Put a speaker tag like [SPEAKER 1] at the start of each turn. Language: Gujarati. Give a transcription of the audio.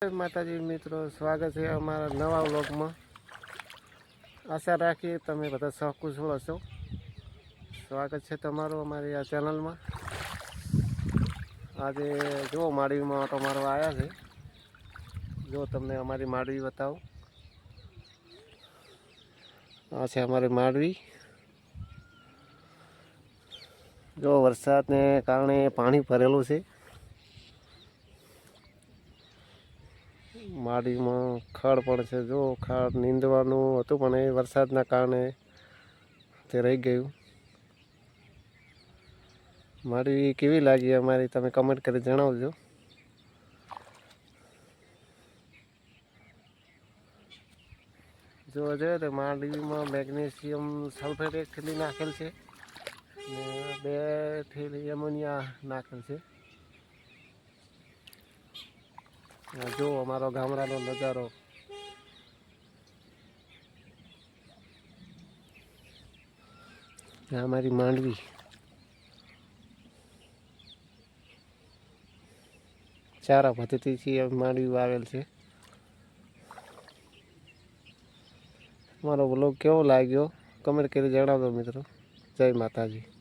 [SPEAKER 1] માતાજી મિત્રો, સ્વાગત છે અમારા નવા વ્લોગમાં। આશા રાખીએ તમે બધા સકુશળ હશો। સ્વાગત છે તમારું અમારી આ ચેનલમાં। આજે જો માંડવીમાં ઓટો મારવા આવ્યા છે। જો તમને અમારી માંડવી બતાવું। આ છે અમારી માંડવી। જો વરસાદને કારણે પાણી ભરેલું છે। માંડવીમાં ખડ પણ છે। જો ખડ નીંદવાનું હતું પણ એ વરસાદના કારણે તે રહી ગયું। માંડવી કેવી લાગી અમારી તમે કમેન્ટ કરી જણાવજો। જો તો માંડવીમાં મેગ્નેશિયમ સલ્ફેટ એક થેલી નાખેલ છે ને 2 થેલી એમોનિયા નાખેલ છે। જો અમારો ગામડાનો નજારો। અમારી માંડવી ચારા પદ્ધતિથી માંડવી વાવેલ છે। મારો વ્લોગ કેવો લાગ્યો કમેન્ટ કરી જણાવજો મિત્રો। જય માતાજી।